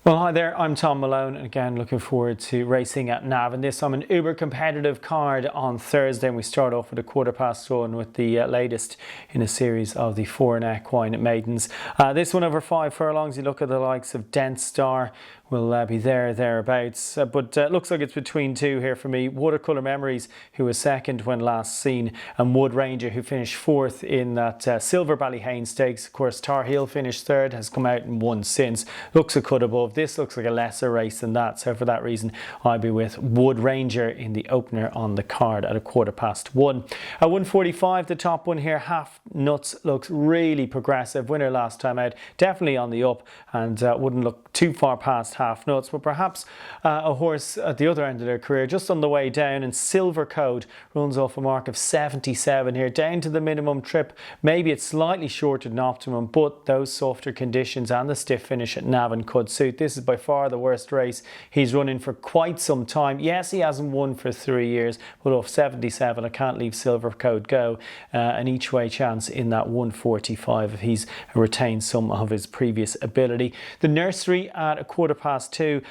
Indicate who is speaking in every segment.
Speaker 1: Well, hi there, I'm Thom Malone, and again looking forward to racing at Navan. This time an uber competitive card on Thursday, and we start off with a 1:15 with the latest in a series of the 4 equine maidens. This one over 5 furlongs, you look at the likes of Dent Star, will be thereabouts, but looks like it's between two here for me. Watercolour Memories, who was second when last seen, and Wood Ranger, who finished fourth in that Silver Ballyhane Stakes. Of course, Tar Heel finished third, has come out and won since. Looks a cut above. This looks like a lesser race than that, so for that reason I'll be with Wood Ranger in the opener on the card at a 1:15. At 1:45, the top one here, Half Nuts, looks really progressive. Winner last time out, definitely on the up, and wouldn't look too far past Half Nuts, but perhaps a horse at the other end of their career, just on the way down. And Silver Code runs off a mark of 77 here, down to the minimum trip. Maybe it's slightly shorter than optimum, but those softer conditions and the stiff finish at Navan could suit. This is by far the worst race he's running for quite some time. Yes, he hasn't won for 3 years, but off 77, I can't leave Silver Code go. An each way chance in that 1:45 if he's retained some of his previous ability. The Nursery at a 2:15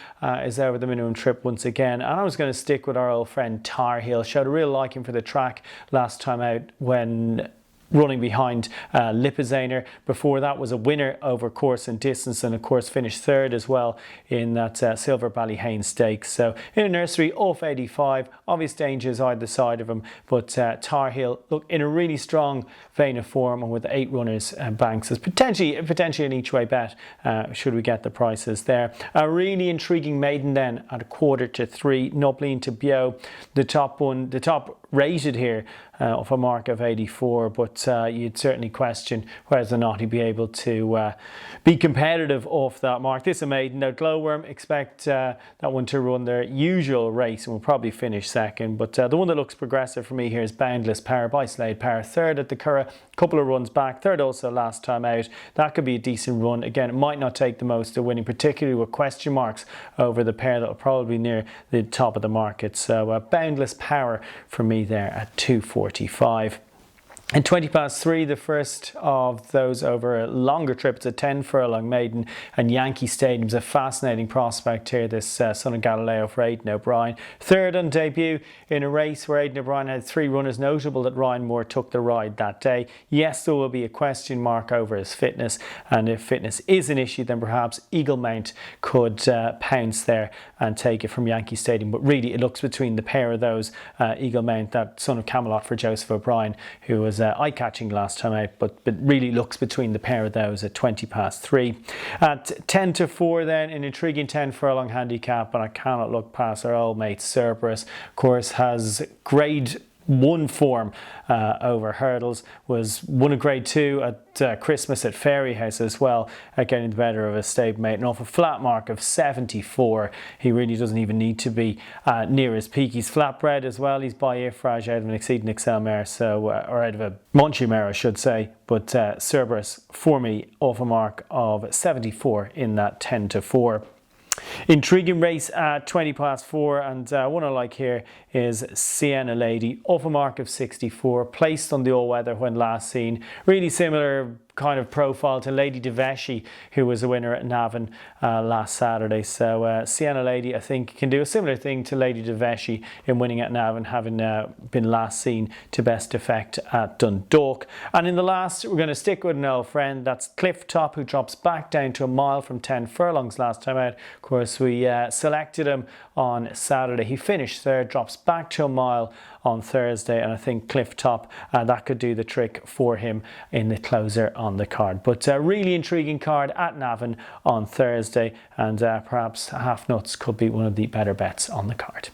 Speaker 1: is over the minimum trip once again, and I was going to stick with our old friend Tar Heel. Showed a real liking for the track last time out when running behind Lipizzaner. Before that was a winner over course and distance, and of course finished third as well in that Silver Ballyhane Stakes. So in a Nursery, off 85, obvious dangers either side of him, but Tar Heel look in a really strong vein of form, and with 8 runners and banks as potentially an each way bet should we get the prices there. A really intriguing maiden then at a 2:45, Nublin to Bio, the top rated here off a mark of 84, but you'd certainly question whether or not he'd be able to be competitive off that mark. This is a maiden. Now Glowworm, expect that one to run their usual race and will probably finish second, but the one that looks progressive for me here is Boundless Power by Slade Power, third at the Curragh, couple of runs back, third also last time out. That could be a decent run. Again, it might not take the most of winning, particularly with question marks over the pair that will probably be near the top of the market. So Boundless Power for me there at 2:45. And 3:20, the first of those over a longer trip. It's a 10 furlong maiden, and Yankee Stadium's a fascinating prospect here, this Son of Galileo for Aidan O'Brien. Third on debut in a race where Aidan O'Brien had 3 runners. Notable that Ryan Moore took the ride that day. Yes, there will be a question mark over his fitness, and if fitness is an issue, then perhaps Eagle Mount could pounce there and take it from Yankee Stadium. But really it looks between the pair of those, Eagle Mount, that Son of Camelot for Joseph O'Brien, who was eye-catching last time out, but really looks between the pair of those at 3:20. At 10-4 then, an intriguing 10 furlong handicap, and I cannot look past our old mate Cerberus. Of course, has grade 1 form over hurdles, was won a grade 2 at Christmas at Fairyhouse as well, getting the better of a stablemate, and off a flat mark of 74. He really doesn't even need to be near his peak. He's flatbred as well. He's by Ifrage out of an Exceeding Excel mare, so or out of a Monchi mare I should say, but Cerberus for me off a mark of 74 in that 10-4. Intriguing race at 4:20, and one I like here is Sienna Lady, off a mark of 64, placed on the all-weather when last seen. Really similar kind of profile to Lady Deveshi, who was a winner at Navan last Saturday. So Sienna Lady, I think, can do a similar thing to Lady Deveshi in winning at Navan, having been last seen to best effect at Dundalk. And in the last, we're going to stick with an old friend. That's Cliff Top, who drops back down to a mile from 10 furlongs last time out. Of course, we selected him on Saturday. He finished third, drops back to a mile on Thursday, and I think Cliff Top, that could do the trick for him in the closer on the card. But a really intriguing card at Navan on Thursday, and perhaps Half Nuts could be one of the better bets on the card.